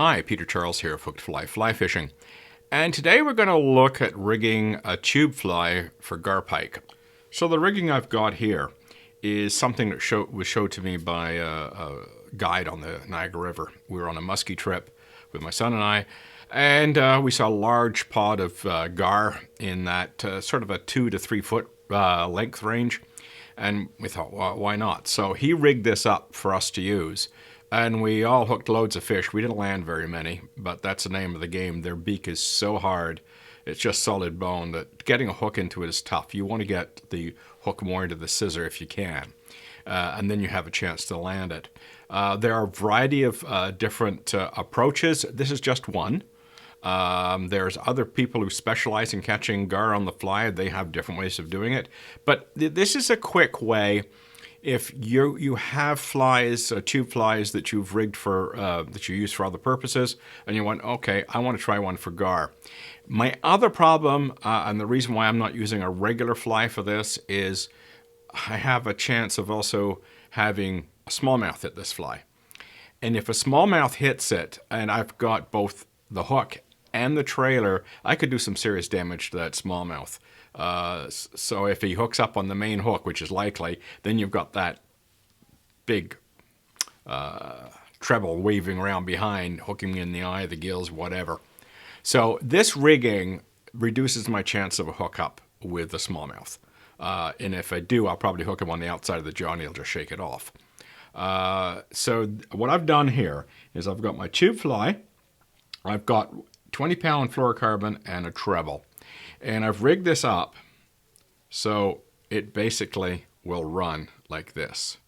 Hi, Peter Charles here of Hooked Fly Fly Fishing. And today we're going to look at rigging a tube fly for gar pike. So the rigging I've got here is something that was showed to me by a guide on the Niagara River. We were on a muskie trip with my son and I, and we saw a large pod of gar in that sort of a 2 to 3 foot length range. And we thought, well, why not? So he rigged this up for us to use. And we all hooked loads of fish. We didn't land very many, but that's the name of the game. Their beak is so hard, it's just solid bone, that getting a hook into it is tough. You want to get the hook more into the scissor if you can, and then you have a chance to land it. There are a variety of different approaches. This is just one. There's other people who specialize in catching gar on the fly. They have different ways of doing it. But this is a quick way. If you have flies, tube flies that you've rigged for, that you use for other purposes, and you want, okay, I want to try one for gar. My other problem, and the reason why I'm not using a regular fly for this, is I have a chance of also having a smallmouth hit this fly. And if a smallmouth hits it, and I've got both the hook and the trailer, I could do some serious damage to that smallmouth. So if he hooks up on the main hook, which is likely, then you've got that big treble waving around behind, hooking in the eye, the gills, whatever. So this rigging reduces my chance of a hookup with the smallmouth. And if I do, I'll probably hook him on the outside of the jaw and he'll just shake it off. So what I've done here is I've got my tube fly, I've got 20-pound fluorocarbon and a treble. And I've rigged this up so it basically will run like this.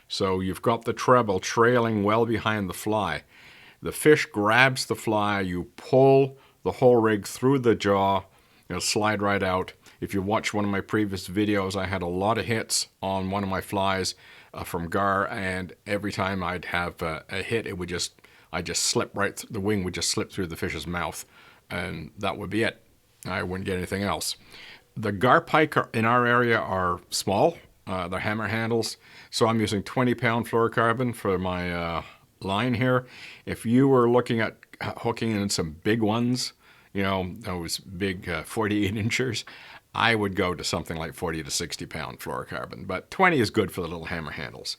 So you've got the treble trailing well behind the fly. The fish grabs the fly, you pull the whole rig through the jaw, it'll slide right out. If you watch one of my previous videos, I had a lot of hits on one of my flies from gar, and every time I'd have a hit, I'd just slip right, the wing would just slip through the fish's mouth, and that would be it. I wouldn't get anything else. The gar pike in our area are small. They're hammer handles. So I'm using 20-pound fluorocarbon for my line here. If you were looking at hooking in some big ones, you know, those big 48 inchers, I would go to something like 40 to 60-pound fluorocarbon. But 20 is good for the little hammer handles.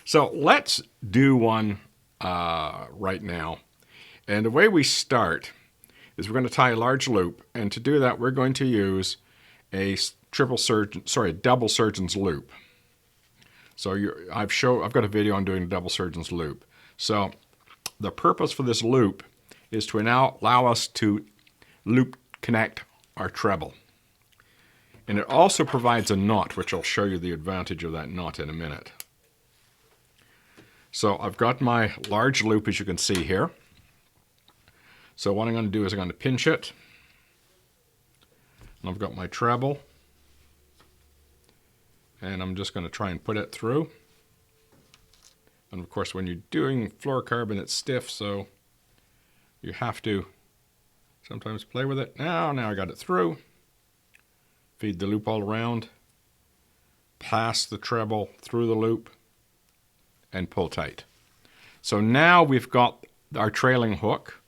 So let's do one right now. And the way we start is we're going to tie a large loop, and to do that we're going to use a double surgeon's loop. So I've got a video on doing a double surgeon's loop. So the purpose for this loop is to now allow us to loop connect our treble. And it also provides a knot, which I'll show you the advantage of that knot in a minute. So I've got my large loop, as you can see here. So what I'm going to do is I'm going to pinch it. And I've got my treble. And I'm just going to try and put it through. And of course, when you're doing fluorocarbon, it's stiff, so you have to sometimes play with it. Now I got it through. Feed the loop all around. Pass the treble through the loop. And pull tight. So now we've got our trailing hook.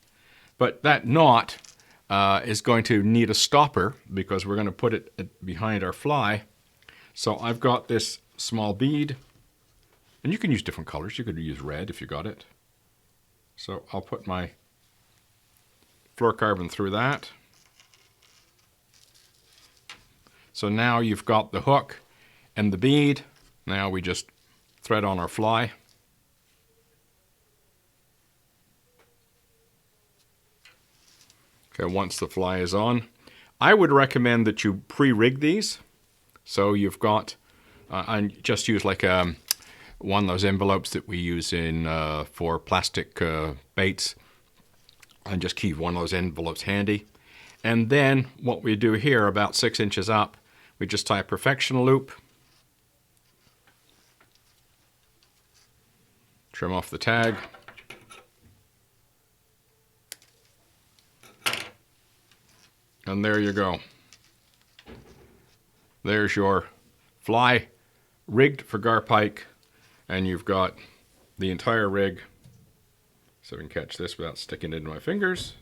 But that knot is going to need a stopper because we're going to put it behind our fly. So I've got this small bead, and you can use different colors. You could use red if you got it. So I'll put my fluorocarbon through that. So now you've got the hook and the bead. Now we just thread on our fly. Okay, once the fly is on, I would recommend that you pre-rig these. So you've got, and just use like one of those envelopes that we use in for plastic baits, and just keep one of those envelopes handy. And then what we do here, about 6 inches up, we just tie a perfection loop, trim off the tag. And there you go. There's your fly rigged for gar pike, and you've got the entire rig So we can catch this without sticking it into my fingers.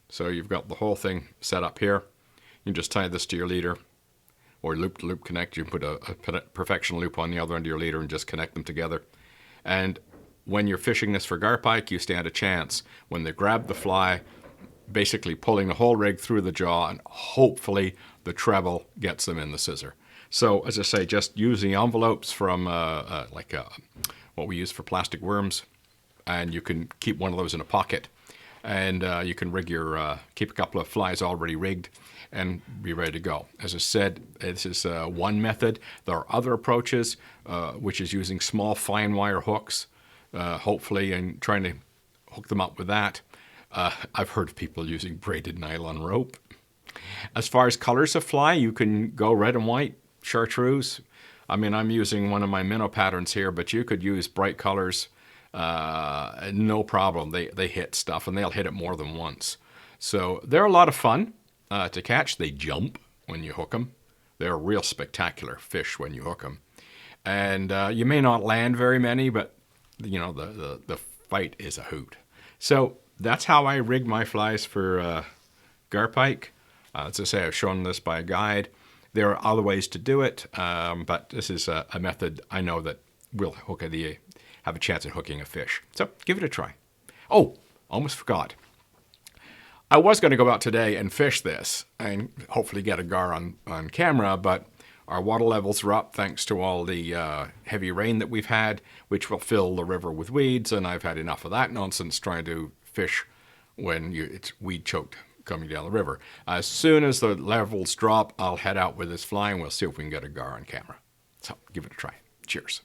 So you've got the whole thing set up here. You can just tie this to your leader, or loop-to-loop connect. You can put a perfection loop on the other end of your leader and just connect them together. And when you're fishing this for garpike, you stand a chance when they grab the fly, basically pulling the whole rig through the jaw, and hopefully the treble gets them in the scissor. So as I say, just use the envelopes from what we use for plastic worms, and you can keep one of those in a pocket, and you can rig your keep a couple of flies already rigged and be ready to go. As I said, this is one method. There are other approaches, which is using small fine wire hooks, hopefully, and trying to hook them up with that. I've heard of people using braided nylon rope. As far as colors of fly, you can go red and white, chartreuse. I mean, I'm using one of my minnow patterns here, but you could use bright colors, no problem. They hit stuff, and they'll hit it more than once. So they're a lot of fun to catch. They jump when you hook them. They're real spectacular fish when you hook them. And you may not land very many, but you know, the fight is a hoot. So that's how I rig my flies for garpike. As I say, I've shown this by a guide. There are other ways to do it, but this is a method I know that will have a chance at hooking a fish. So give it a try. Oh, almost forgot. I was going to go out today and fish this and hopefully get a gar on camera, but our water levels are up thanks to all the heavy rain that we've had, which will fill the river with weeds, and I've had enough of that nonsense trying to fish when it's weed choked coming down the river. As soon as the levels drop, I'll head out with this fly and we'll see if we can get a gar on camera. So give it a try. Cheers.